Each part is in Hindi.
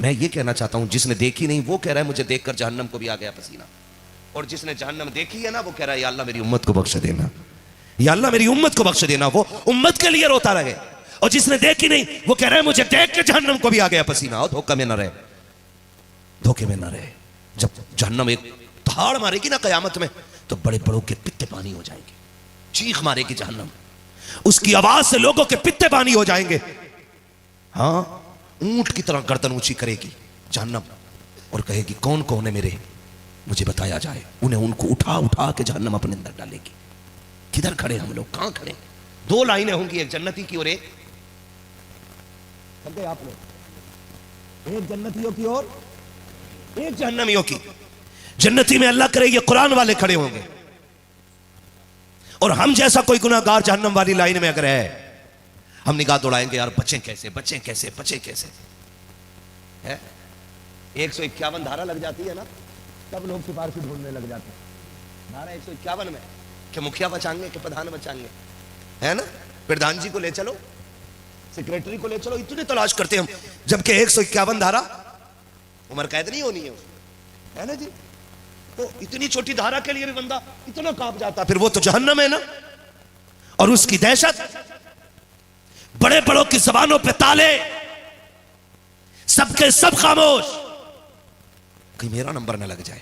मैं ये कहना चाहता हूं, जिसने देखी नहीं वो कह रहा है मुझे देखकर जहन्नम को भी आ गया पसीना, और जिसने जहन्नम देखी है ना वो कह रहा है या अल्लाह मेरी उम्मत को बख्श देना, या अल्लाह मेरी उम्मत को बख्श देना। वो उम्मत के लिए रोता रहे। और जिसने देखी नहीं वो कह रहा है मुझे देख के जहन्नम को भी आ गया पसीना। और धोखा में न रहे, धोखे में न रहे। जब जहन्नम एक धाड़ मारेगी ना कयामत में, तो बड़े बड़ों के पित्ते पानी हो जाएंगे। चीख मारेगी जहन्नम, उसकी आवाज से लोगों के पित्ते पानी हो जाएंगे। हाँ, ऊंट की तरह गर्दन ऊंची करेगी जहन्नम और कहेगी कौन कौन है मेरे, मुझे बताया जाए। उनको उठा उठा के जहन्नम अपने अंदर डालेगी। किधर खड़े हम लोग, कहां खड़े? दो लाइनें होंगी, एक जन्नती की और एक आप लोग, एक जन्नतियों की और एक जहन्नमियों की। जन्नती में अल्लाह करे ये कुरान वाले खड़े होंगे, और हम जैसा कोई गुनाहगार जहन्नम वाली लाइन में अगर है, हम निगाह दौड़ाएंगे यार बचें कैसे, बचें कैसे, बचें कैसे। है 151 धारा लग जाती है ना, तब लोग सिफारिशी ढूंढने लग जाते हैं। धारा 151 में कि मुखिया बचाएंगे कि प्रधान बचाएंगे, है ना। प्रधान जी को ले चलो, सेक्रेटरी को ले चलो, इतने तलाश करते हम, जबकि 151 धारा उम्र कैद नहीं होनी है ना जी। तो इतनी छोटी धारा के लिए भी बंदा इतना कांप जाता, फिर वो तो जहन्नम है ना। और उसकी दहशत, बड़े बड़ों की जबानों पे ताले, सबके सब खामोश, कहीं मेरा नंबर न लग जाए,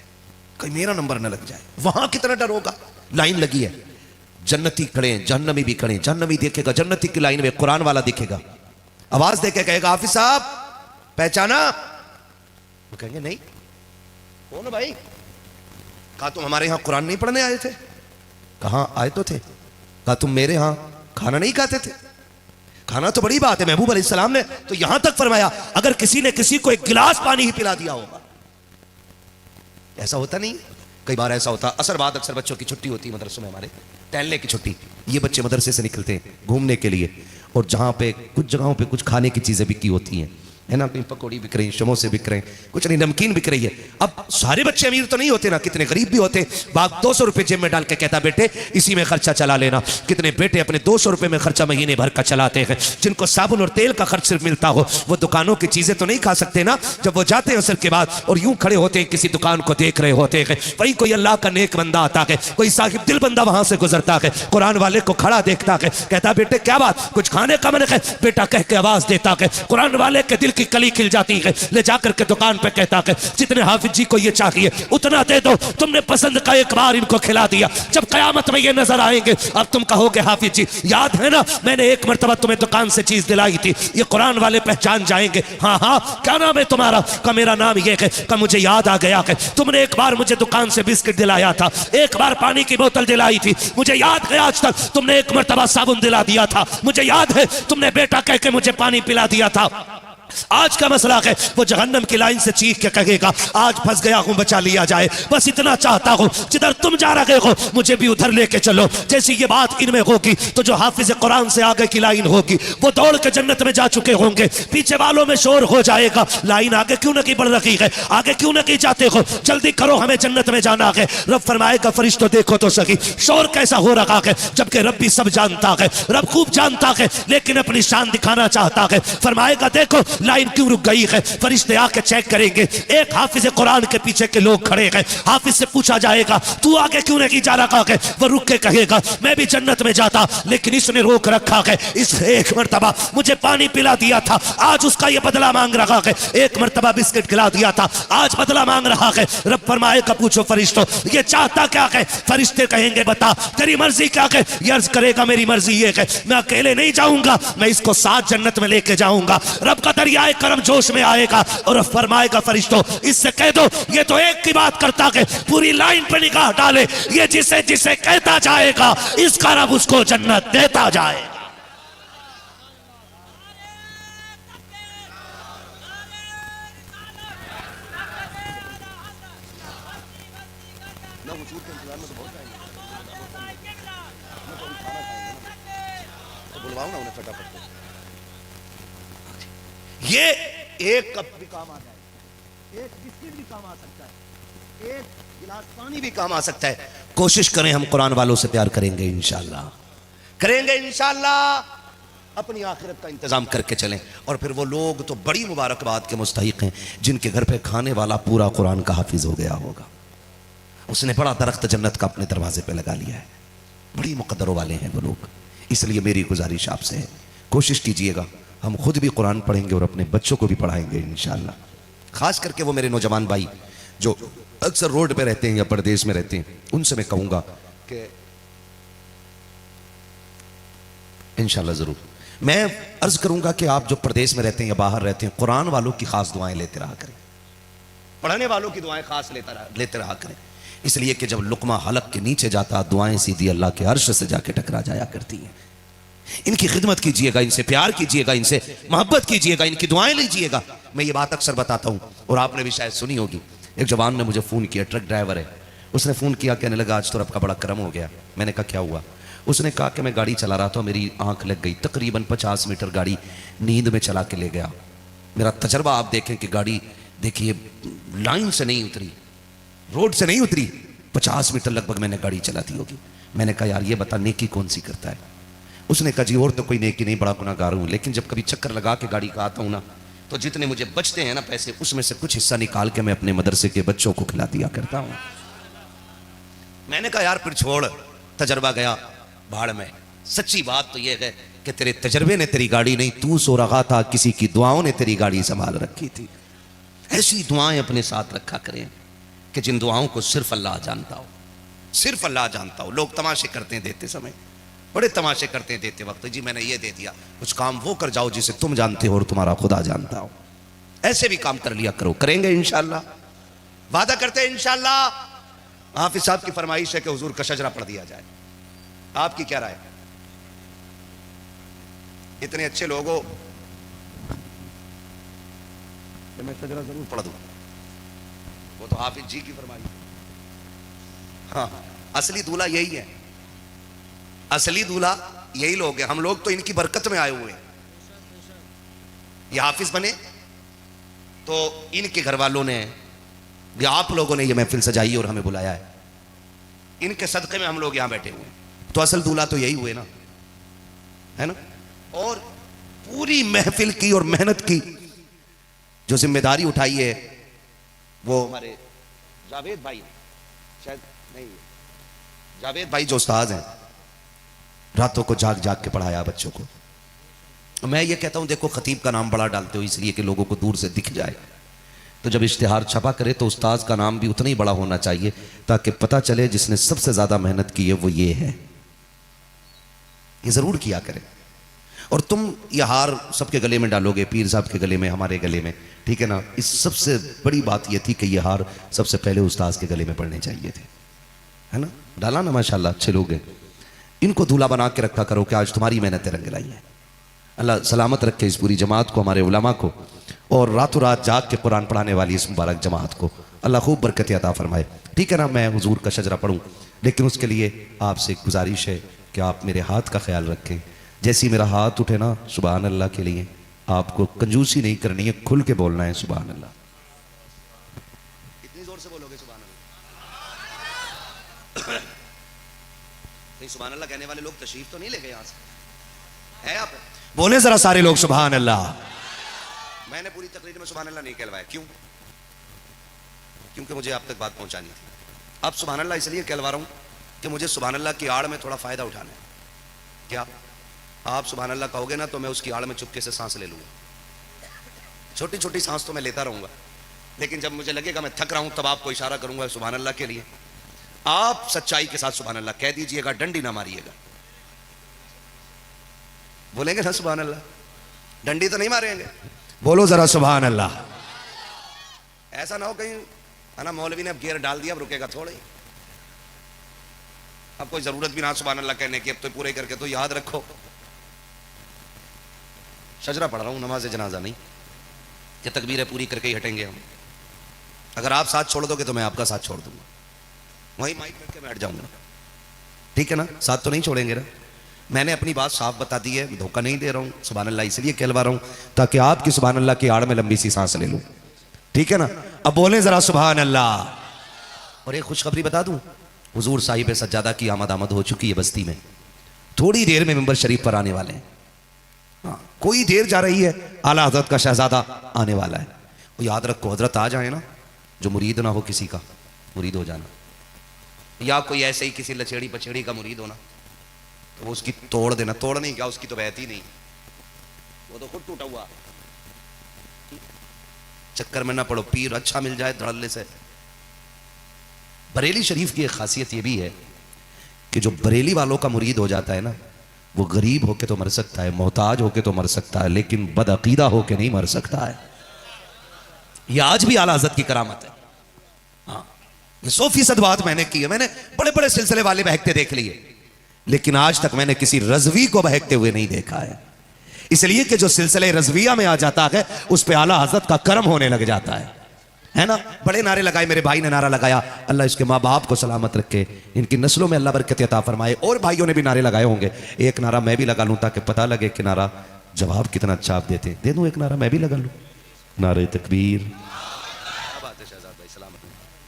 कहीं मेरा नंबर न लग जाए। वहां कितना डर होगा। लाइन लगी है, जन्नती खड़े हैं, जहन्नमी भी खड़े हैं। जहन्नमी देखेगा जन्नती की लाइन में, कुरान वाला दिखेगा, आवाज देके कहेगा हाफिज साहब पहचाना? वो कहेंगे नहीं। कौन भाई? कहा तुम हमारे यहां कुरान नहीं पढ़ने आए थे? कहां आए तो थे। कहा तुम मेरे यहां खाना नहीं खाते थे? खाना तो बड़ी बात है, महबूब अलैहिस्सलाम ने तो यहां तक फरमाया अगर किसी ने किसी को एक गिलास पानी ही पिला दिया होगा। ऐसा होता नहीं? कई बार ऐसा होता, असर बाद अक्सर बच्चों की छुट्टी होती है मदरसों में, हमारे टहलने की छुट्टी, ये बच्चे मदरसे से निकलते हैं घूमने के लिए, और जहाँ पे कुछ जगहों पे कुछ खाने की चीज़ें बिकी होती हैं, है ना, कहीं पकौड़ी बिक रही, समोसे बिक रहे हैं, कुछ नहीं नमकीन बिक रही है। अब सारे बच्चे अमीर तो नहीं होते ना, कितने गरीब भी होते। बाप 200 रुपये जेब में डाल के कहता बेटे इसी में खर्चा चला लेना। कितने बेटे अपने 200 रुपये में खर्चा महीने भर का चलाते हैं। जिनको साबुन और तेल का खर्च सिर्फ मिलता हो, वो दुकानों की चीज़ें तो नहीं खा सकते ना। जब वो जाते हैं असर के बाद और यूं खड़े होते हैं, किसी दुकान को देख रहे होते हैं, वहीं कोई अल्लाह का नेक बंदा आता है, कोई साहिब दिल बंदा वहां से गुजरता है, कुरान वाले को खड़ा देखता है, कहता बेटे क्या बात, कुछ खाने का मन है? बेटा कह के आवाज देता है, कुरान वाले के दिल की कली खिल जाती है। ले जाकर के दुकान पे कहता है जितने हाफिज जी को ये चाहिए उतना दे दो, तुमने पसंद का एक बार इनको खिला दिया, जब कयामत में ये नजर आएंगे अब तुम कहोगे हाफिज जी याद है ना मैंने एक मरतबा तुम्हें दुकान से चीज दिलाई थी, ये कुरान वाले पहचान जाएंगे। हाँ हाँ क्या नाम है तुम्हारा? का मेरा नाम ये है। का मुझे याद आ गया है तुमने एक बार मुझे दुकान से बिस्किट दिलाया था, एक बार पानी की बोतल दिलाई थी, मुझे याद है आज तक तुमने एक मरतबा साबुन दिला दिया था, मुझे याद है तुमने बेटा कह के मुझे पानी पिला दिया था। आज का मसला है वो जहन्नम की लाइन से चीख के कहेगा आज फंस गया हूं, बचा लिया जाए, बस इतना चाहता हूं जिधर तुम जा रहे हो मुझे भी उधर लेके चलो। जैसी ये बात इनमें होगी तो जो हाफिज कुरान से आगे की लाइन होगी वो दौड़ के जन्नत में जा चुके होंगे, पीछे वालों में शोर हो जाएगा लाइन आगे क्यों नहीं बढ़ रही है, आगे क्यों नहीं जाते हो, जल्दी करो हमें जन्नत में जाना है। रब फरमाएगा फरिश्तों देखो तो सही शोर कैसा हो रहा है, जबकि रब भी सब जानता है, रब खूब जानता है लेकिन अपनी शान दिखाना चाहता है। फरमाएगा देखो लाइन क्यों रुक गई है, फरिश्ते आके चेक करेंगे, एक हाफिज कुरान के पीछे के लोग खड़े हैं, हाफिज से पूछा जाएगा तू आगे क्यों नहीं जा रहा है, वो रुक के कहेगा मैं भी जन्नत में जाता लेकिन इसने रोक रखा है, इस एक मर्तबा मुझे पानी पिला दिया था आज उसका ये बदला मांग रहा है, एक मर्तबा बिस्किट खिला दिया था आज बदला मांग रहा है। रब फरमाएगा पूछो फरिश्तों ये चाहता क्या है, फरिश्ते कहेंगे बता तेरी मर्जी क्या है, ये अर्ज करेगा मेरी मर्जी ये है मैं अकेले नहीं जाऊंगा, मैं इसको साथ जन्नत में लेके जाऊंगा। रब का दरियाए करम जोश में आएगा और फरमाएगा फरिश्तों इससे कह दो ये तो एक की बात करता है, पूरी लाइन पे निगाह डाले, ये जिसे जिसे कहता जाएगा इसका रब उसको जन्नत देता जाएगा। ये एक कप भी काम आ जाए, एक बिस्किट भी काम आ सकता है, एक गिलास पानी भी काम आ सकता है। कोशिश करें हम कुरान वालों से प्यार करेंगे इंशाअल्लाह, करेंगे इंशाअल्लाह। अपनी आखिरत का इंतज़ाम करके चलें। और फिर वो लोग तो बड़ी मुबारकबाद के मुस्तहिक हैं जिनके घर पे खाने वाला पूरा कुरान का हाफिज हो गया होगा। उसने बड़ा दरख्त जन्नत का अपने दरवाजे पे लगा लिया है। बड़ी मुकद्दरों वाले हैं वो लोग। इसलिए मेरी गुजारिश आपसे है, कोशिश कीजिएगा हम खुद भी कुरान पढ़ेंगे और अपने बच्चों को भी पढ़ाएंगे इंशाअल्लाह। खास करके वो मेरे नौजवान भाई जो अक्सर रोड पे रहते हैं या परदेश में रहते हैं, उनसे मैं कहूँगा कि इंशाअल्लाह ज़रूर मैं अर्ज़ करूँगा कि आप जो प्रदेश में रहते हैं या बाहर रहते हैं, कुरान वालों की खास दुआएं लेते रहा करें, पढ़ने वालों की दुआएं खास लेते रहा करें। इसलिए कि जब लुकमा हलक के नीचे जाता, दुआएं सीधी अल्लाह के अर्श से जाके टकरा जाया करती हैं। इनकी खिदमत कीजिएगा, इनसे प्यार कीजिएगा, इनसे मोहब्बत कीजिएगा, इनकी दुआएं लीजिएगा। मैं ये बात अक्सर बताता हूँ और आपने भी शायद सुनी होगी। एक जवान ने मुझे फ़ोन किया, ट्रक ड्राइवर है, उसने फ़ोन किया, कहने लगा आज तो रब का बड़ा करम हो गया। मैंने कहा क्या हुआ? उसने कहा कि मैं गाड़ी चला रहा था, मेरी आंख लग गई, तकरीबन 50 मीटर गाड़ी नींद में चला के ले गया। मेरा तजर्बा आप देखें कि गाड़ी देखिए लाइन से नहीं उतरी, रोड से नहीं उतरी, 50 मीटर लगभग मैंने गाड़ी चला दी होगी। मैंने कहा यार ये बता नेकी कौन सी करता है? उसने कहा जी और तो कोई नेकी नहीं, बड़ा गुनाहगार हूँ, लेकिन जब कभी चक्कर लगा के गाड़ी का आता हूँ ना, तो जितने मुझे बचते हैं ना पैसे, उसमें से कुछ हिस्सा निकाल के मैं अपने मदरसे के बच्चों को खिला दिया करता हूँ। मैंने कहा यार फिर छोड़, तजर्बा गया भाड़ में। सच्ची बात तो यह है कि तेरे तजर्बे ने तेरी गाड़ी नहीं, तू सो रहा था, किसी की दुआओं ने तेरी गाड़ी संभाल रखी थी। ऐसी दुआएं अपने साथ रखा करें कि जिन दुआओं को सिर्फ अल्लाह जानता हो, सिर्फ अल्लाह जानता हो। लोग तमाशे करते हैं देते समय, बड़े तमाशे करते हैं देते वक्त, जी मैंने ये दे दिया। कुछ काम वो कर जाओ जिसे तुम जानते हो और तुम्हारा खुदा जानता हो। ऐसे भी काम कर लिया करो, करेंगे इंशाअल्लाह, वादा करते हैं इंशाअल्लाह। हाफिज साहब की फरमाइश है कि हुजूर का शजरा पढ़ दिया जाए। आपकी क्या राय? इतने अच्छे लोगों, मैं शजरा जरूर पढ़ दूं, वो तो हाफिज जी की फरमाइश। हाँ, असली दूल्हा यही है, असली दूल्हा यही लोग हैं। हम लोग तो इनकी बरकत में आए हुए हैं। ये हाफिज बने तो इनके घर वालों ने या आप लोगों ने ये महफिल सजाई और हमें बुलाया है, इनके सदक़े में हम लोग यहां बैठे हुए हैं। तो असल दूल्हा तो यही हुए ना, है ना। और पूरी महफिल की और मेहनत की जो जिम्मेदारी उठाई है वो हमारे जावेद भाई, शायद नहीं, जावेद भाई जो उस्ताद हैं, रातों को जाग जाग के पढ़ाया बच्चों को। मैं ये कहता हूं देखो खतीब का नाम बड़ा डालते हो इसलिए कि लोगों को दूर से दिख जाए, तो जब इश्तिहार छपा करे तो उस्ताद का नाम भी उतना ही बड़ा होना चाहिए ताकि पता चले जिसने सबसे ज्यादा मेहनत की है वो ये है। ये जरूर किया करें। और तुम ये हार सबके गले में डालोगे, पीर साहब के गले में, हमारे गले में, ठीक है ना। इस सबसे बड़ी बात ये थी कि ये हार सबसे पहले उस्ताद के गले में पड़ने चाहिए थे, है ना। डाला ना, माशाल्लाह अच्छे लोग हैं। इनको दूल्हा बना के रखा करो कि आज तुम्हारी मेहनतें रंग लाई हैं। अल्लाह सलामत रखे इस पूरी जमात को, हमारे उलमा को, और रातों रात जाग के कुरान पढ़ाने वाली इस मुबारक जमात को अल्लाह खूब बरकत अता फरमाए। ठीक है ना। मैं हुजूर का शजरा पढ़ूं, लेकिन उसके लिए आपसे एक गुजारिश है कि आप मेरे हाथ का ख्याल रखें। जैसे ही मेरा हाथ उठे ना सुबहान अल्लाह के लिए, आपको कंजूसी नहीं करनी है, खुल के बोलना है सुबहान अल्लाह। इतनी जोर से बोलोगे सुबहान अल्लाह। नहीं, सुबहान अल्लाह कहने वाले लोग तशरीफ तो नहीं ले गए यहां से, है आप? बोले जरा सारे लोग सुबहान अल्लाह। मैंने पूरी तकरीर में सुबहान अल्लाह नहीं कहलवाया, क्यों? क्योंकि मुझे आप तक बात पहुंचानी थी। अब सुबहान अल्लाह इसलिए कहलवा रहा हूं कि मुझे सुबहान अल्लाह की आड़ में थोड़ा फायदा उठाना है। क्या आप सुबहान अल्लाह कहोगे ना तो मैं उसकी आड़ में चुपके से सांस ले लूंगा। छोटी छोटी सांस तो मैं लेता रहूंगा, लेकिन जब मुझे लगेगा मैं थक रहा हूं तब आपको इशारा करूंगा सुबहान अल्लाह के लिए। आप सच्चाई के साथ सुबहान अल्लाह कह दीजिएगा, डंडी ना मारिएगा। बोलेंगे ना सुबहान अल्लाह? डंडी तो नहीं मारेंगे, बोलो जरा सुबहान अल्लाह। ऐसा ना हो कहीं है ना मौलवी ने अब गियर डाल दिया, अब रुकेगा थोड़ा ही। अब कोई जरूरत भी ना सुबहान अल्लाह कहने की, अब तो पूरे करके तो याद रखो शजरा पढ़ रहा हूं, नमाज जनाजा नहीं कि तकबीरें पूरी करके ही हटेंगे हम। अगर आप साथ छोड़ दोगे तो मैं आपका साथ छोड़ दूंगा, वहीं माइक रख के बैठ जाऊंगा। ठीक है ना, साथ तो नहीं छोड़ेंगे ना। मैंने अपनी बात साफ बता दी है, धोखा नहीं दे रहा हूं। सुभान अल्लाह इसलिए कहलवा रहा हूं ताकि आपकी सुभान अल्लाह की आड़ में लंबी सी सांस ले लूं। ठीक है ना। अब बोले जरा सुभान अल्लाह। और एक खुशखबरी बता दूं, हुजूर साहिब सज्जादा की आमद हो चुकी है बस्ती में। थोड़ी देर में मिंबर शरीफ पर आने वाले हैं। हाँ, कोई देर जा रही है, आला हजरत का शहजादा आने वाला है। वो याद रखो, हजरत आ जाए ना, जो मुरीद ना हो किसी का, मुरीद हो जाना। या कोई ऐसे ही किसी लचेड़ी पचेड़ी का मुरीद होना, तो वो उसकी तोड़ देना। तोड़ नहीं क्या, उसकी तो बहती नहीं, वो तो खुद टूटा हुआ। चक्कर में ना पड़ो, पीर अच्छा मिल जाए धड़ल्ले से। बरेली शरीफ की एक खासियत ये भी है कि जो बरेली वालों का मुरीद हो जाता है ना, वो गरीब होके तो मर सकता है, मोहताज होके तो मर सकता है, लेकिन बदअकीदा होके नहीं मर सकता है। यह आज भी आला हज़रत की करामत है। हाँ, 100% बात मैंने की है। मैंने बड़े बड़े सिलसिले वाले बहकते देख लिए, लेकिन आज तक मैंने किसी रज़वी को बहकते हुए नहीं देखा है। इसलिए कि जो सिलसिले रज़विया में आ जाता है, उस पे आला हज़रत का करम होने लग जाता है ना। बड़े नारे लगाए, मेरे भाई ने नारा लगाया, अल्लाह इसके माँ बाप को सलामत रखे, इनकी नस्लों में अल्लाह बरकत अता फरमाए। और भाइयों ने भी नारे लगाए होंगे। एक नारा मैं भी लगा लूँ ताकि पता लगे कि नारा जवाब कितना अच्छा आप देते हैं। दे दूँ एक नारा मैं भी लगा लूँ। नारे तकबीर,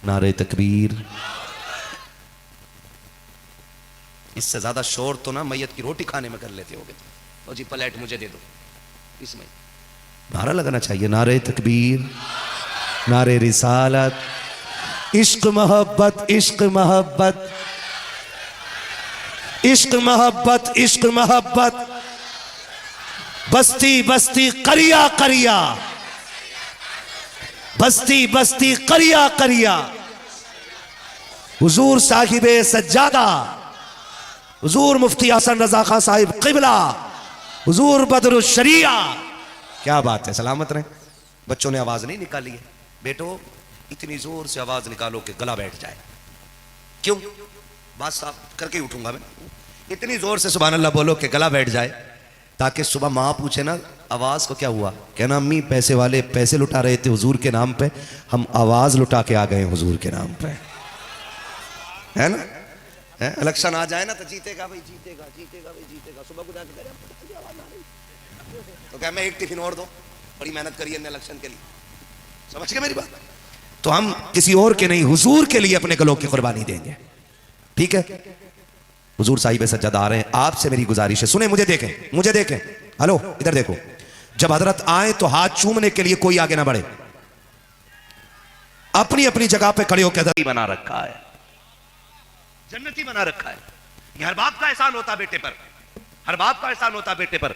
नारे तकबीर। इससे ज्यादा शोर तो ना मैयत की रोटी खाने में कर लेते होगे। तो जी प्लेट मुझे दे दो, इसमें नारा लगना चाहिए। नारे तकबीर, नारे रिसालत, इश्क मोहब्बत, इश्क मोहब्बत, इश्क मोहब्बत, इश्क मोहब्बत, बस्ती बस्ती करिया करिया, बस्ती बस्ती करिया करिया। हुजूर साहिबे सज्जादा, हुजूर मुफ्ती हसन रजा खां साहिब क़िबला, हुजूर बदरुल शरिया। क्या बात है, सलामत रहे। बच्चों ने आवाज नहीं निकाली है। बेटो इतनी जोर से आवाज निकालो कि गला बैठ जाए। क्यों? बात साफ करके उठूंगा मैं। इतनी जोर से सुभान अल्लाह बोलो कि गला बैठ जाए, ताकि सुबह माँ पूछे ना आवाज को क्या हुआ, कहना अम्मी पैसे वाले पैसे लुटा रहे थे हुजूर के नाम पे, हम आवाज लुटा के आ गए हुजूर के नाम पे। है ना? इलेक्शन आ जाए ना तो जीतेगा भाई, जीतेगा जीतेगा भाई, जीतेगा। सुबह को जाके आवाज आ रही तो क्या मैं एक टिफिन और दो, बड़ी मेहनत करी है इलेक्शन के लिए। समझ गए मेरी बात? तो हम किसी और के नहीं, हुजूर के लिए अपने गलों की कुर्बानी देंगे। ठीक है? हुजूर साहिब सज्जाद आ रहे हैं। आपसे मेरी गुजारिश है, सुने, मुझे देखें, मुझे देखें। हेलो, इधर देखो। जब हजरत आए तो हाथ चूमने के लिए कोई आगे ना बढ़े, अपनी अपनी जगह पे खड़े होकर बना रखा है, जन्नती बना रखा है। ये हर बाप का एहसान होता बेटे पर, हर बाप का एहसान होता बेटे पर।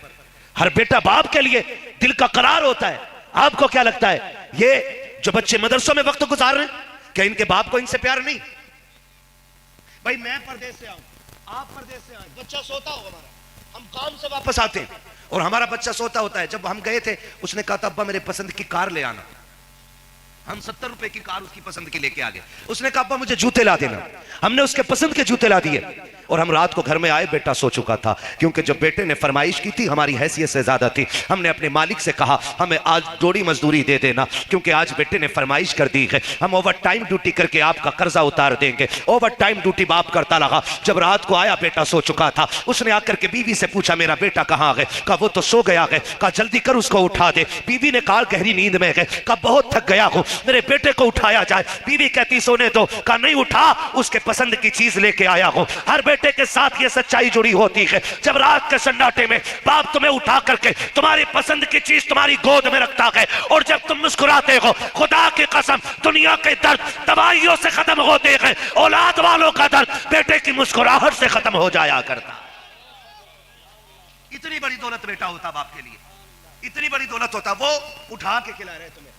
हर बेटा बाप के लिए दिल का करार होता है। आपको क्या लगता है, ये जो बच्चे मदरसों में वक्त गुजार रहे हैं, क्या इनके बाप को इनसे प्यार नहीं? भाई मैं परदेश से आऊं, आप परदेश से आए, बच्चा सोता हो हमारा, हम काम से वापस आते हैं और हमारा बच्चा सोता होता है। जब हम गए थे उसने कहा था अब्बा मेरे पसंद की कार ले आना। हम 70 रुपए की कार उसकी पसंद की लेके आ गए। उसने कहा अब्बा मुझे जूते ला देना। हमने उसके पसंद के जूते ला दिए और हम रात को घर में आए, बेटा सो चुका था। क्योंकि जब बेटे ने फरमाइश की थी, हमारी हैसियत से ज्यादा थी। हमने अपने मालिक से कहा हमें आज थोड़ी मजदूरी दे देना, क्योंकि आज बेटे ने फरमाइश कर दी है, हम ओवर टाइम ड्यूटी करके आपका कर्जा उतार देंगे। ओवर टाइम ड्यूटी बाप करता लगा। जब रात को आया, बेटा सो चुका था। उसने आकर के बीवी से पूछा मेरा बेटा कहाँ है? कहा वो तो सो गया है। कहा जल्दी कर उसको उठा दे। बीवी ने कहा गहरी नींद में है। कहा बहुत थक गया हूं, मेरे बेटे को उठाया जाए। बीवी कहती सोने दो। कहा नहीं उठा, उसके पसंद की चीज लेके आया हूं। हर बेटे के साथ ये सच्चाई जुड़ी होती है। जब रात के सन्नाटे में बाप तुम्हें उठा करके तुम्हारी पसंद की चीज तुम्हारी गोद में रखता है, और जब तुम मुस्कुराते हो, खुदा की कसम दुनिया के दर्द दवाइयों से खत्म होते हैं, औलाद वालों का दर्द बेटे की मुस्कुराहट से खत्म हो जाया करता। इतनी बड़ी दौलत बेटा होता बाप के लिए, इतनी बड़ी दौलत होता। वो उठा के खिला रहे तुम्हें,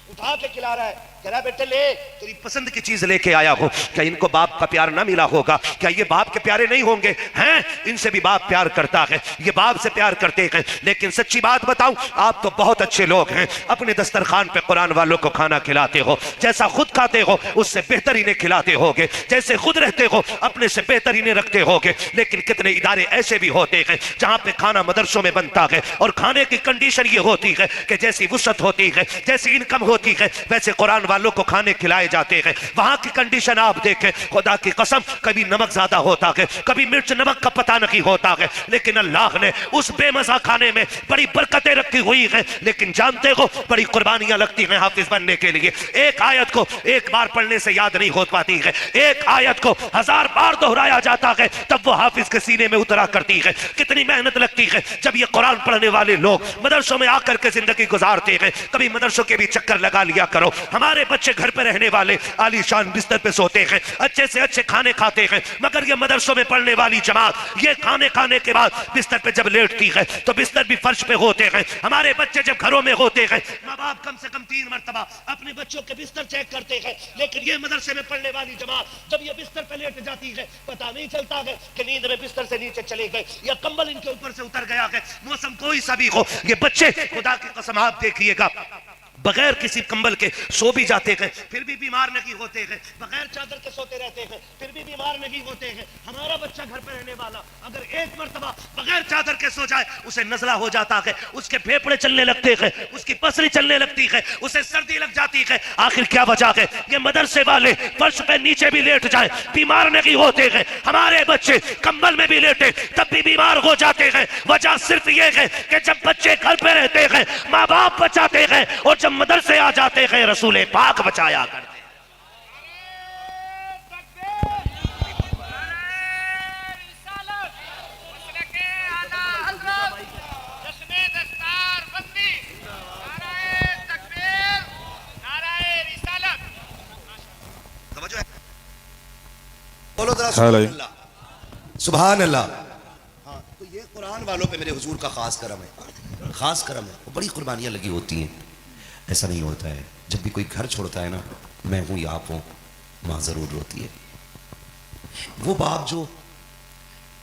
उठा के खिला रहा है। कह रहा बेटे ले तेरी पसंद की चीज लेके आया हो। क्या इनको बाप का प्यार ना मिला होगा? क्या ये बाप के प्यारे नहीं होंगे? हैं, इनसे भी बाप प्यार करता है, ये बाप से प्यार करते हैं। लेकिन सच्ची बात बताऊं, आप तो बहुत अच्छे लोग हैं, अपने दस्तरखान पे कुरान वालों को खाना खिलाते हो, जैसा खुद खाते हो उससे बेहतर इन्हें खिलाते होगे, जैसे खुद रहते हो अपने से बेहतर इन्हें रखते होगे। लेकिन कितने इदारे ऐसे भी होते हैं जहां पे खाना मदरसों में बनता है और खाने की कंडीशन ये होती है कि जैसी वुसअत होती है, जैसी इनकम होती है वैसे कुरान वालों को खाने खिलाए जाते हैं। वहां की कंडीशन आप देखें, खुदा की कसम, कभी नमक ज्यादा होता है, कभी मिर्च नमक का पता नहीं होता है, लेकिन अल्लाह ने उस बेमजा खाने में बड़ी बरकतें रखी हुई है। लेकिन जानते हो बड़ी कुर्बानियां लगती हैं हाफिज बनने के लिए। एक आयत को एक बार पढ़ने से याद नहीं हो पाती है, एक आयत को 1000 बार दोहराया जाता है तब वो हाफिज के सीने में उतरा करती है। कितनी मेहनत लगती है जब ये कुरान पढ़ने वाले लोग मदरसों में आकर के जिंदगी गुजारते हैं। कभी मदरसों के भी चक्कर लगा लिया करो। हमारे बच्चे घर पे रहने वाले आलीशान बिस्तर पे सोते हैं, अच्छे से अच्छे खाने खाते हैं, मगर ये मदरसों में पढ़ने वाली जमात ये खाने खाने के बाद बिस्तर पे जब लेटती है तो बिस्तर भी फर्श पे होते हैं। हमारे बच्चे जब घरों में होते हैं, माँ बाप कम से कम 3 मरतबा अपने बच्चों के बिस्तर चेक करते हैं, लेकिन ये मदरसे में पढ़ने वाली जमात जब ये बिस्तर पे लेट जाती है पता नहीं चलता है कि नींद में बिस्तर से नीचे चले गए या कंबल इनके ऊपर से उतर गया है। मौसम कोई सा भी हो, ये बच्चे खुदा की कसम आप देखिएगा बगैर किसी कंबल के सो भी जाते हैं, फिर भी बीमार नहीं होते हैं, बगैर चादर के सोते रहते हैं, फिर भी बीमार नहीं होते हैं। हमारा बच्चा घर पर रहने वाला अगर एक मर्तबा बगैर चादर के सो जाए उसे नजला हो जाता है, उसके फेफड़े चलने लगते हैं, उसकी पसली चलने लगती है, उसे सर्दी लग जाती है। आखिर क्या वजह है? ये मदरसे वाले फर्श पे नीचे भी लेट जाए बीमार नहीं होते हैं, हमारे बच्चे कंबल में भी लेटे तब भी बीमार हो जाते हैं। वजह सिर्फ ये है कि जब बच्चे घर पे रहते हैं माँ बाप बचाते हैं और जब मदरसे आ जाते हैं रसूल पाक बचाया करते। बोलो जरा सुभान अल्लाह। हाँ, तो ये कुरान वालों पे मेरे हुजूर का खास करम है, खास करम है। वो बड़ी कुर्बानियां लगी होती हैं। ऐसा नहीं होता है जब भी कोई घर छोड़ता है ना, मैं हूं या आप हो, मां जरूर रोती है। वो बाप जो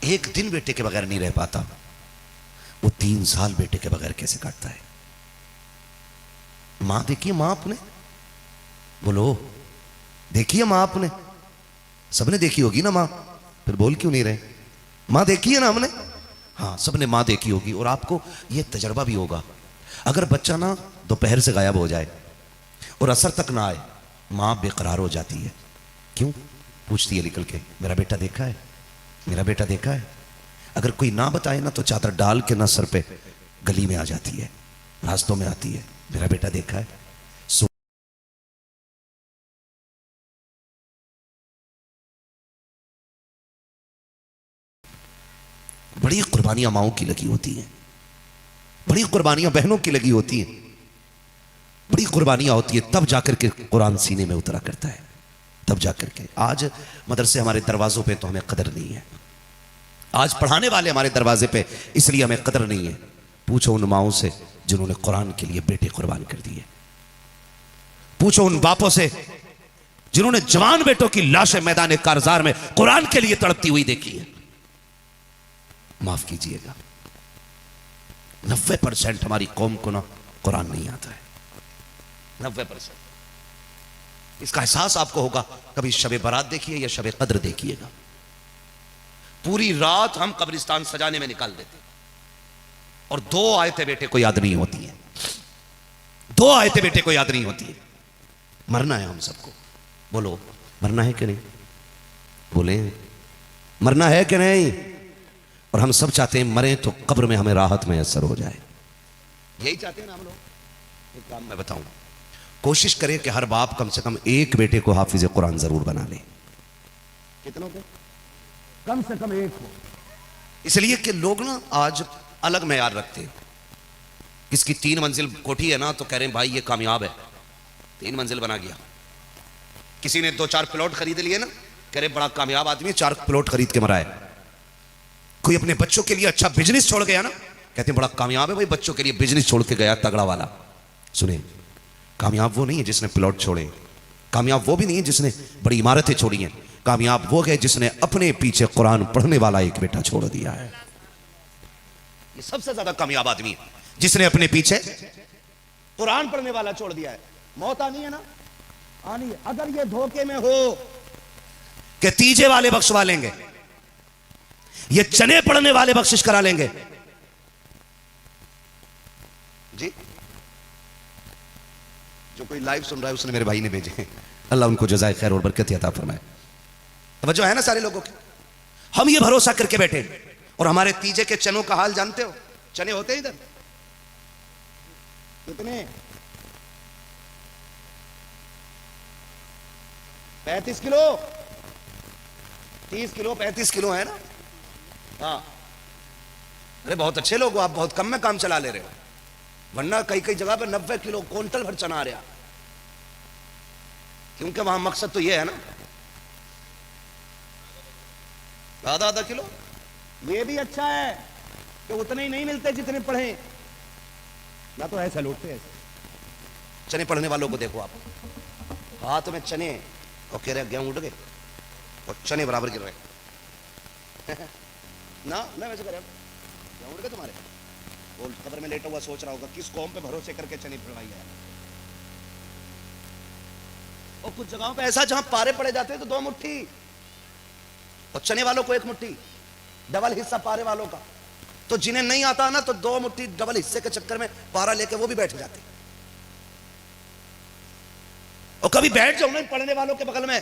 एक दिन बेटे के बगैर नहीं रह पाता, वो 3 साल बेटे के बगैर कैसे काटता है? मां देखिए, मां आपने बोलो देखिए, मां आपने सबने देखी होगी ना मां, फिर बोल क्यों नहीं रहे? मां देखी है ना हमने, हाँ सबने मां देखी होगी। और आपको यह तजर्बा भी होगा, अगर बच्चा ना दोपहर से गायब हो जाए और असर तक ना आए, मां बेकरार हो जाती है। क्यों? पूछती है निकल के, मेरा बेटा देखा है, मेरा बेटा देखा है। अगर कोई ना बताए ना तो चादर डाल के ना सर पे गली में आ जाती है, रास्तों में आती है, मेरा बेटा देखा है। बड़ी कुर्बानियां माओं की लगी होती हैं, बड़ी कुर्बानियां बहनों की लगी होती हैं, बड़ी कुर्बानियां होती है, तब जाकर के कुरान सीने में उतरा करता है, तब जाकर के। आज मदरसे हमारे दरवाजों पे तो हमें कदर नहीं है, आज पढ़ाने वाले हमारे दरवाजे पे इसलिए हमें कदर नहीं है। पूछो उन माओं से जिन्होंने कुरान के लिए बेटे कुर्बान कर दिए, पूछो उन बापों से जिन्होंने जवान बेटों की लाशें मैदान कारजार में कुरान के लिए तड़पती हुई देखी है। माफ कीजिएगा, 90% हमारी कौम को ना कुरान नहीं आता है, 90%। इसका एहसास आपको होगा, कभी शब बारात देखिए या शब कद्र देखिएगा, पूरी रात हम कब्रिस्तान सजाने में निकाल देते और 2 आयतें बेटे को याद नहीं होती हैं, 2 आयतें बेटे को याद नहीं होती है। मरना है हम सबको, बोलो मरना है कि नहीं? बोले मरना है कि नहीं? और हम सब चाहते हैं मरें तो कब्र में हमें राहत मैसर हो जाए, यही चाहते हैं ना हम लोग। एक काम मैं बताऊं, कोशिश करें कि हर बाप कम से कम एक बेटे को हाफिज कुरान जरूर बना ले। कितनों को? कम से कम एक हो। इसलिए कि लोग ना आज अलग मैयार रखते हैं। किसकी 3 मंजिल कोठी है ना तो कह रहे हैं भाई ये कामयाब है, 3 मंजिल बना गया। किसी ने 2-4 प्लॉट खरीद लिए ना, कह रहे बड़ा कामयाब आदमी है, 4 प्लॉट खरीद के मरा है। कोई अपने बच्चों के लिए अच्छा बिजनेस छोड़ गया ना, कहते हैं बड़ा कामयाब है भाई, बच्चों के लिए बिजनेस छोड़ के गया तगड़ा वाला। सुने, कामयाब वो नहीं है जिसने प्लॉट छोड़े, कामयाब वो भी नहीं है जिसने बड़ी इमारतें छोड़ी हैं, कामयाब वो है जिसने अपने पीछे कुरान पढ़ने वाला एक बेटा छोड़ दिया है। ये सबसे ज्यादा कामयाब आदमी है जिसने अपने पीछे कुरान पढ़ने वाला छोड़ दिया है। मौत आनी है ना, आनी है। अगर ये धोखे में हो कि तीजे वाले बख्शवा लेंगे, ये चने पढ़ने वाले बख्शिश करा लेंगे जी, जो कोई लाइव सुन रहा है उसने मेरे भाई ने भेजे, अल्लाह उनको जज़ाए खैर और बरकत अता फरमाए। तवज्जो है ना सारे लोगों की। हम ये भरोसा करके बैठे, और हमारे तीजे के चनों का हाल जानते हो? चने होते हैं इधर कितने? 35 किलो, 30 किलो, 35 किलो है ना? हाँ, अरे बहुत अच्छे लोग हो आप, बहुत कम में काम चला ले रहे हो, वरना कई कई जगह पे 90 किलो क्विंटल भर चना आ रहा, क्योंकि वहां मकसद तो ये है ना, आधा आधा किलो। ये भी अच्छा है कि उतने ही नहीं मिलते जितने पढ़े, ना तो ऐसा लौटते ऐसे। चने पढ़ने वालों को देखो आप, हाथ में चने और कह रहे गेहूं उड़ गए और चने बराबर गिर रहे ना ना वैसे कह रहे गेहूं उड़ गए तुम्हारे, वो कब्र में लेटा हुआ सोच रहा होगा किस कौम पे भरोसे करके चने फिरवाई है। और कुछ जगहों पे ऐसा जहां पारे पड़े जाते हैं तो 2 मुट्ठी, और चने वालों को 1 मुट्ठी, डबल हिस्सा पारे वालों का। तो जिन्हें नहीं आता ना तो 2 मुट्ठी डबल हिस्से के चक्कर में पारा लेके वो भी बैठ जाते, और कभी बैठ जाओ ना पढ़ने वालों के बगल में,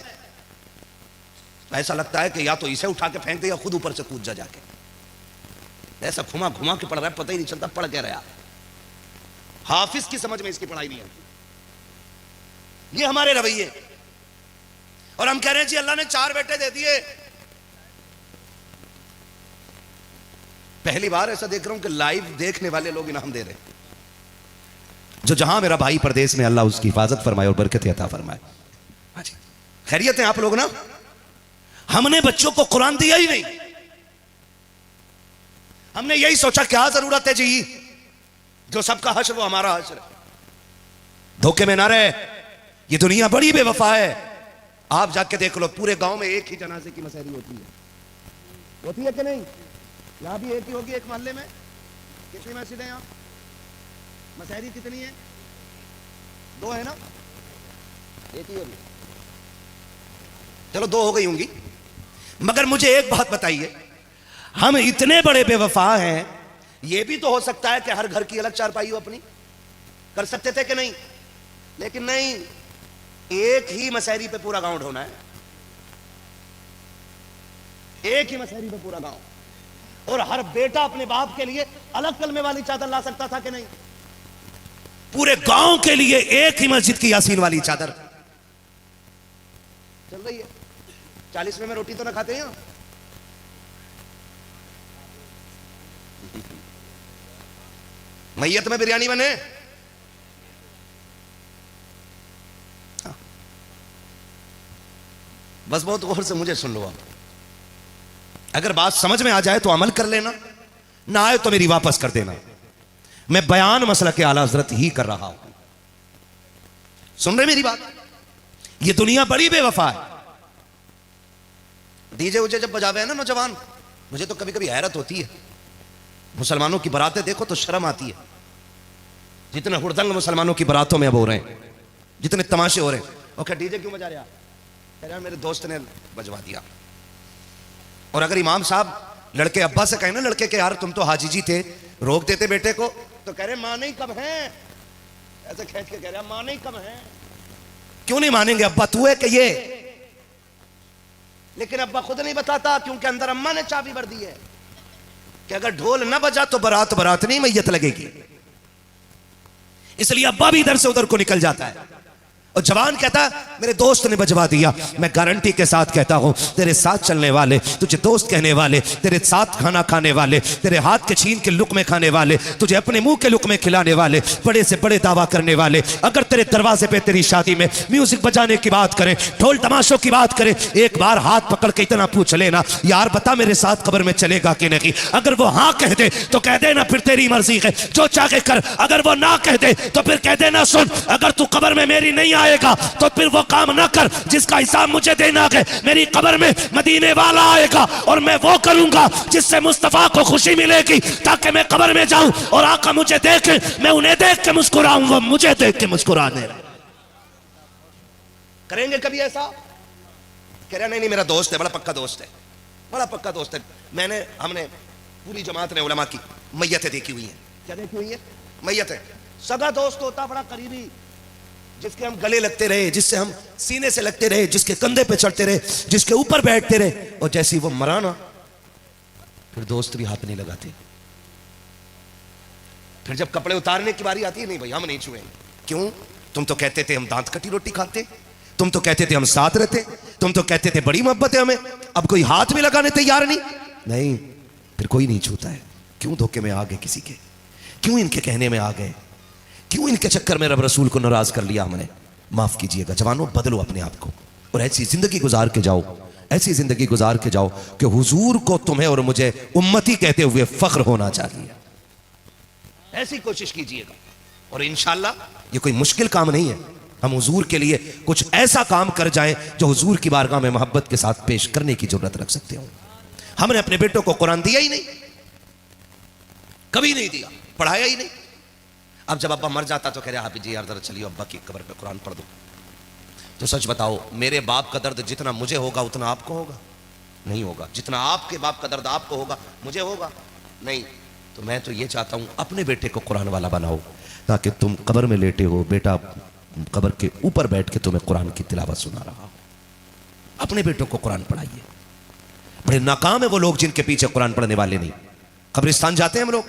ऐसा लगता है कि या तो इसे उठा के फेंक दे या खुद ऊपर से कूद जा जाके, ऐसा घुमा घुमा के पढ़ रहा है, पता ही नहीं चलता पढ़ क्या रहा। हाफिज की समझ में इसकी पढ़ाई नहीं आती। ये हमारे रवैये, और हम कह रहे हैं जी अल्लाह ने 4 बेटे दे दिए। पहली बार ऐसा देख रहा हूं कि लाइव देखने वाले लोग इनाम दे रहे हैं। जो जहां मेरा भाई परदेश में, अल्लाह उसकी हिफाजत फरमाए और बरकत अता फरमाए। हाँ जी, खैरियत है आप लोग ना? हमने बच्चों को कुरान दिया ही नहीं, हमने यही सोचा क्या जरूरत है जी, जो सबका हश्र वो हमारा हश्र है। धोखे में ना रहे, ये दुनिया बड़ी बेवफा है। आप जाके देख लो, पूरे गांव में एक ही जनाजे की मसहरी होती है कि नहीं? यहां भी एक ही होगी, एक मोहल्ले में कितनी मस्जिदें यहां? मसहरी कितनी है? 2 है ना? एक ही होगी, चलो 2 हो गई होंगी। मगर मुझे एक बात बताइए, हम इतने बड़े बेवफा हैं, यह भी तो हो सकता है कि हर घर की अलग चारपाई हो अपनी, कर सकते थे कि नहीं? लेकिन नहीं, एक ही मसहरी पे पूरा गांव ढोना है, एक ही मसहरी पे पूरा गांव। और हर बेटा अपने बाप के लिए अलग कलमे वाली चादर ला सकता था कि नहीं? पूरे गांव के लिए एक ही मस्जिद की यासीन वाली चादर चल रही है। 40वें में रोटी तो ना खाते हैं, मैयत में बिरयानी बने। बस बहुत गौर से मुझे सुन लो आप, अगर बात समझ में आ जाए तो अमल कर लेना, ना आए तो मेरी वापस कर देना। मैं बयान मसला के आला हजरत ही कर रहा हूं, सुन रहे मेरी बात? ये दुनिया बड़ी बेवफा है। डीजे उजे जब बजावे हैं ना नौजवान, मुझे तो कभी कभी हैरत होती है। मुसलमानों की बारातें देखो तो शर्म आती है, जितने हुड़दंग मुसलमानों की बारातों में अब हो रहे हैं, जितने तमाशे हो रहे हैं। ओके, डीजे क्यों बजा रहे आप? कह रहे मेरे दोस्त ने बजवा दिया। और अगर इमाम साहब लड़के अब्बा से कहे ना, लड़के के यार तुम तो हाजी जी थे, रोक देते बेटे को, तो कह रहे माने ही कब है, ऐसे खींच के कह रहे माने ही कब है। क्यों नहीं मानेंगे अब्बा, तू है कि ये? लेकिन अब्बा खुद नहीं बताता, क्योंकि अंदर अम्मा ने चाबी भर दी है कि अगर ढोल ना बजा तो बारात बारात नहीं, मैयत लगेगी। इसलिए अब्बा भी इधर से उधर को निकल जाता है, और जवान कहता मेरे दोस्त ने बजवा दिया। मैं गारंटी के साथ कहता हूं, तेरे साथ चलने वाले, तुझे दोस्त कहने वाले, तेरे साथ खाना खाने वाले, तेरे हाथ के छीन के लुकमे खाने वाले, तुझे अपने मुंह के लुकमे खिलाने वाले, बड़े से बड़े दावा करने वाले, अगर तेरे दरवाजे पे तेरी शादी में म्यूजिक बजाने की बात करें, ढोल तमाशों की बात करें, एक बार हाथ पकड़ के इतना पूछ लेना, यार बता मेरे साथ कब्र में चलेगा कि नहीं? अगर वो हाँ कह दे तो कह देना फिर तेरी मर्जी है, जो चाहे कर। अगर वो ना कह दे तो फिर कह देना सुन, अगर तू कब्र में मेरी नहीं आएगा तो फिर वो काम ना कर जिसका हिसाब मुझे देना है। मेरी कब्र में मदीने वाला आएगा और मैं वो करूंगा जिससे मुस्तफा को खुशी मिलेगी, ताकि मैं कब्र में जाऊं और आका मुझे देखे, मैं उन्हें देख के मुस्कुराऊं, वो मुझे देख के मुस्कुराने। करेंगे कभी ऐसा? कह रहा नहीं नहीं मेरा दोस्त है, बड़ा पक्का दोस्त है, बड़ा पक्का दोस्त है। हमने पूरी जमात ने उलमा की मैयतें देखी हुई हैं। क्या देखी हुई है? मैयतें। सगा दोस्त होता बड़ा करीबी, जिसके हम गले लगते रहे, जिससे हम सीने से लगते रहे, जिसके कंधे पे चढ़ते रहे, जिसके ऊपर बैठते रहे, और जैसे ही वो मरा ना, फिर दोस्त भी हाथ नहीं लगाते। फिर जब कपड़े उतारने की बारी आती है, नहीं भाई हम नहीं छुएंगे। क्यों? तुम तो कहते थे हम दांत कटी रोटी खाते, तुम तो कहते थे हम साथ रहते, तुम तो कहते थे बड़ी मोहब्बत है हमें, अब कोई हाथ भी लगाने तैयार नहीं, फिर कोई नहीं छूता है। क्यों धोखे में आ गए किसी के? क्यों इनके कहने में आ गए? क्यों इनके चक्कर में रब रसूल को नाराज कर लिया हमने? माफ कीजिएगा जवानों, बदलो अपने आप को और ऐसी जिंदगी गुजार के जाओ, ऐसी जिंदगी गुजार के जाओ कि हुजूर को तुम्हें और मुझे उम्मती कहते हुए फख्र होना चाहिए। ऐसी कोशिश कीजिएगा और इंशाअल्लाह ये कोई मुश्किल काम नहीं है। हम हुजूर के लिए कुछ ऐसा काम कर जाएं जो हुजूर की बारगाह में मोहब्बत के साथ पेश करने की जरूरत रख सकते हो। हमने अपने बेटों को कुरान दिया ही नहीं, कभी नहीं दिया, पढ़ाया ही नहीं। अब जब अब्बा मर जाता तो कह रहे हाफिज जी यार जरा चलिए अब्बा की कब्र पे कुरान पढ़ दो। तो सच बताओ, मेरे बाप का दर्द जितना मुझे होगा उतना आपको होगा? नहीं होगा। जितना आपके बाप का दर्द आपको होगा मुझे होगा नहीं। तो मैं तो ये चाहता हूं अपने बेटे को कुरान वाला बनाओ, ताकि तुम कब्र में लेटे हो, बेटा कब्र के ऊपर बैठ के तुम्हें कुरान की तिलावत सुना रहा हो। अपने बेटों को कुरान पढ़ाइए। बड़े नाकाम है वो लोग जिनके पीछे कुरान पढ़ने वाले नहीं। कब्रिस्तान जाते हैं हम लोग,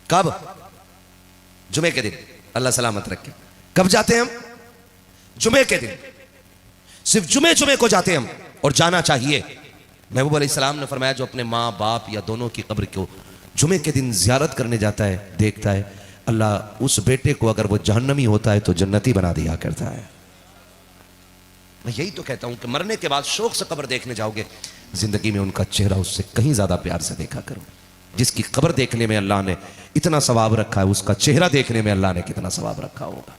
कब? जुमे के दिन, अल्लाह सलामत रखे। कब जाते हैं हम? जुमे के दिन। सिर्फ जुमे को जाते हैं हम, और जाना चाहिए। महबूब अलैहिस्सलाम ने फरमाया जो अपने माँ बाप या दोनों की कब्र को जुमे के दिन जियारत करने जाता है, देखता है, अल्लाह उस बेटे को अगर वो जहन्नमी होता है तो जन्नती बना दिया करता है। मैं यही तो कहता हूं कि मरने के बाद शौक से कब्र देखने जाओगे, जिंदगी में उनका चेहरा उससे कहीं ज्यादा प्यार से देखा करो। जिसकी कब्र देखने में अल्लाह ने इतना सवाब रखा है, उसका चेहरा देखने में अल्लाह ने कितना सवाब रखा होगा।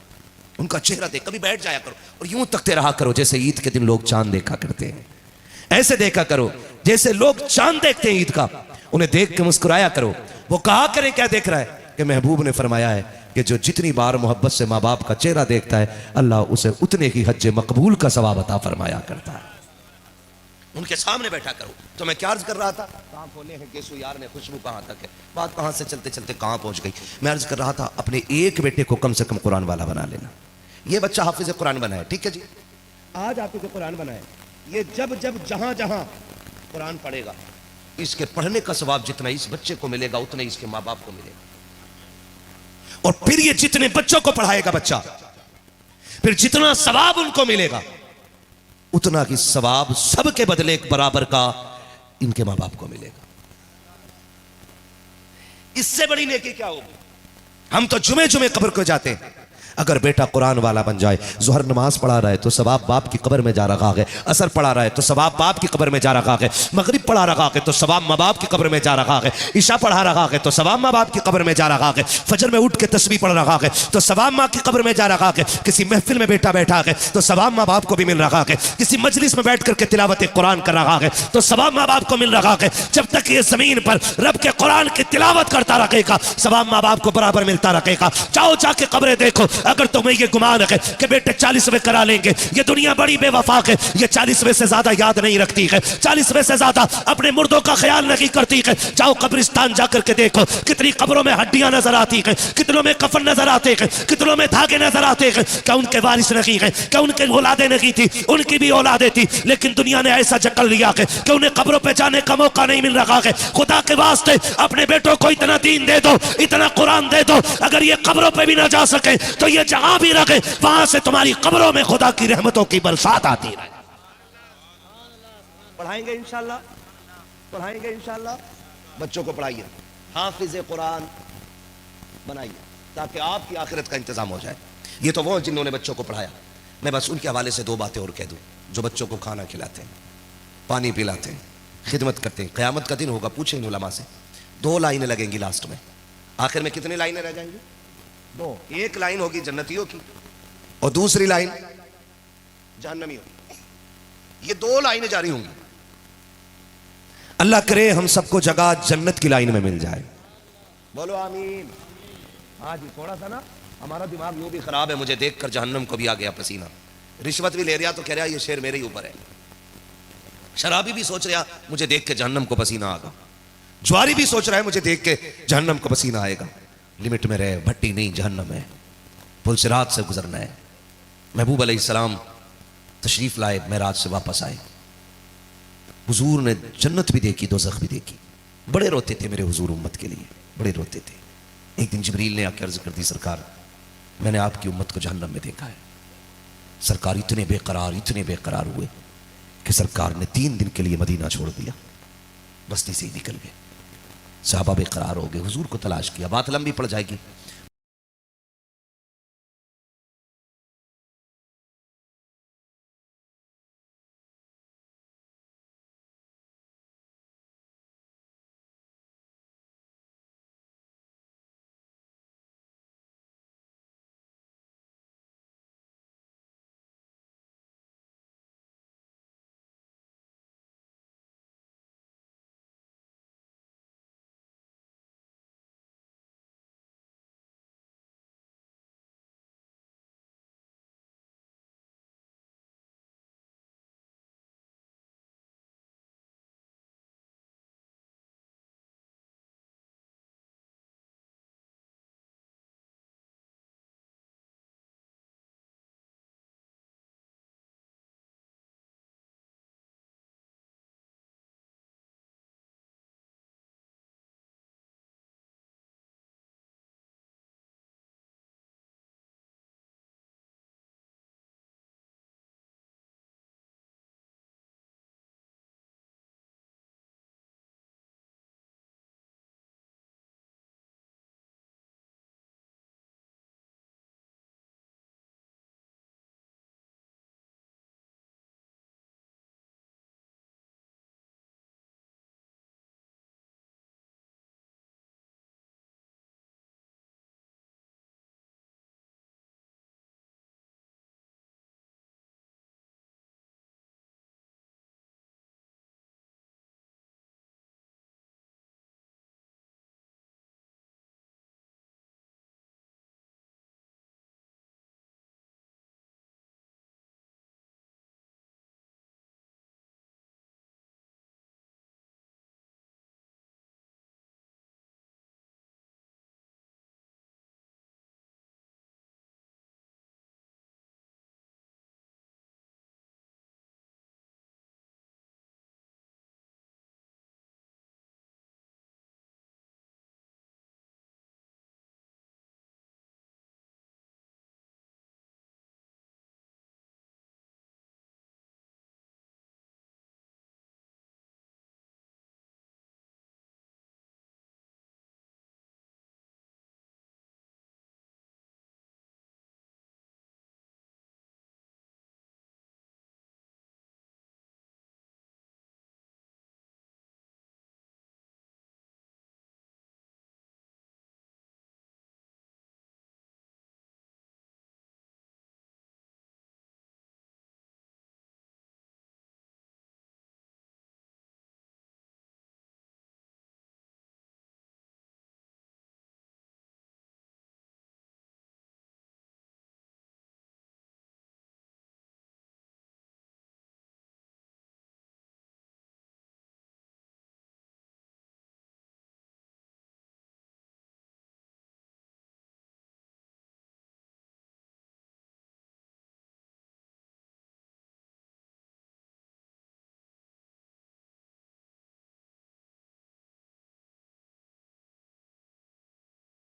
उनका चेहरा देख, कभी बैठ जाया करो और यूं तकते रहा करो जैसे ईद के दिन लोग चांद देखा करते हैं। ऐसे देखा करो जैसे लोग चांद देखते हैं ईद का, उन्हें देख के मुस्कुराया करो। वो कहा करें क्या देख रहा है, कि महबूब ने फरमाया है कि जो जितनी बार मोहब्बत से माँ बाप का चेहरा देखता है, अल्लाह उसे उतने ही हज मकबूल का सवाब अता फरमाया करता है। उनके सामने बैठा करो। तो मैं क्या अर्ज कर रहा था, कहाँ खोले हैं केसु यार ने, खुशबू कहाँ तक है, बात कहाँ से चलते चलते कहाँ पहुंच गई। मैं अर्ज कर रहा था अपने एक बेटे को कम से कम कुरान वाला बना लेना। ये बच्चा हाफिज कुरान बना है, ठीक है जी, आज हाफिज कुरान बना है। ये जब जब जहां जहां कुरान पढ़ेगा, इसके पढ़ने का सवाब जितना इस बच्चे को मिलेगा उतना इसके माँ बाप को मिलेगा। और फिर ये जितने बच्चों को पढ़ाएगा बच्चा, फिर जितना सवाब उनको मिलेगा उतना ही सवाब सबके बदले एक बराबर का इनके मां बाप को मिलेगा। इससे बड़ी नेकी क्या होगी? हम तो जुमे कब्र को जाते हैं। अगर बेटा कुरान वाला बन जाए, ज़ोहर नमाज पढ़ा रहा है तो सवाब बाप की कब्र में जा रहा है, असर पढ़ा रहा है तो सवाब बाप की कब्र में जा रहा है, मगरिब पढ़ा रहा है तो सवाब माँ बाप की कब्र में जा रहा है, ईशा पढ़ा रहा है तो सवाब माँ बाप की कब्र में जा रहा है, फजर में उठ के तस्बीह पढ़ रहा है तो सवाब माँ की कब्र में जा रहा है, किसी महफिल में बेटा बैठा है तो सवाब माँ बाप को भी मिल रहा है, किसी मजलिस में बैठ करके तिलावत कुरान कर रहा है तो सवाब माँ बाप को मिल रहा है। जब तक ये जमीन पर रब के कुरान की तिलावत करता रहेगा, सवाब माँ बाप को बराबर मिलता रहेगा। जाओ जाके कब्रें देखो, अगर तुम्हें ये गुमान है कि बेटे 40वें करा लेंगे, ये दुनिया बड़ी बेवफा है, ये 40वें से ज्यादा याद नहीं रखती है, 40वें से ज्यादा अपने मुर्दों का ख्याल नहीं करती है। जाओ कब्रिस्तान जाकर के देखो, कितनी कब्रों में हड्डियां नजर आती है, कितनों में कफन नजर आते हैं, कितनों में धागे नजर आते हैं। क्या उनके वारिस नहीं है? क्या उनके औलादे नहीं थी? उनकी भी औलादे थी, लेकिन दुनिया ने ऐसा जकल लिया है कि उन्हें कब्रों पे जाने का मौका नहीं मिल रहा है। खुदा के वास्ते अपने बेटों को इतना दीन दे दो, इतना कुरान दे दो, अगर ये कब्रों पे भी ना जा सके तो ये जहां भी रखे वहां से तुम्हारी कब्रों में खुदा की रहमतों की बरसात आती रहे। पढ़ाएंगे इंशाल्लाह, पढ़ाएंगे इंशाल्लाह। बच्चों को पढ़ाइए, हाफिज कुरान बनाइए, ताकि आपकी आखिरत का इंतजाम हो जाए। ये तो वो जिन्होंने बच्चों को पढ़ाया। मैं बस उनके हवाले से 2 बातें और कह दूं। जो बच्चों को खाना खिलाते हैं, पानी पिलाते हैं, खिदमत करते हैं, क़यामत का दिन होगा, पूछें उलमा से, 2 लाइनें लगेंगी लास्ट में। आखिर में कितनी लाइनें रह जाएंगी? 2। एक लाइन होगी जन्नतियों की और दूसरी लाइन जहन्नमियों की। ये 2 लाइनें जारी होंगी। अल्लाह करे हम सबको जगह जन्नत की लाइन में मिल जाए। बोलो आमीन। आज थोड़ा सा ना हमारा दिमाग यूं भी खराब है, मुझे देखकर जहन्नम को भी आ गया पसीना। रिश्वत भी ले रहा तो कह रहा ये शेर मेरे ही ऊपर है। शराबी भी सोच रहा मुझे देख के जहन्नम को पसीना आएगा। ज्वारी भी सोच रहा है मुझे देख के जहन्नम को पसीना आएगा। लिमिट में रहे, भट्टी नहीं जहन्नम है। पुलसिरात से गुजरना है। महबूब अलैहिस्सलाम तशरीफ़ लाए, मेराज से वापस आए। हुजूर ने जन्नत भी देखी, दोज़ख भी देखी। बड़े रोते थे मेरे हुजूर उम्मत के लिए, बड़े रोते थे। एक दिन जिब्रील ने आकर अर्ज़ कर दी, सरकार मैंने आपकी उम्मत को जहन्नम में देखा है। सरकार इतने बेकरार हुए कि सरकार ने 3 दिन के लिए मदीना छोड़ दिया, बस्ती से ही निकल गए। सहाबा बेकरार हो गए, हुजूर को तलाश किया। बात लंबी पड़ जाएगी।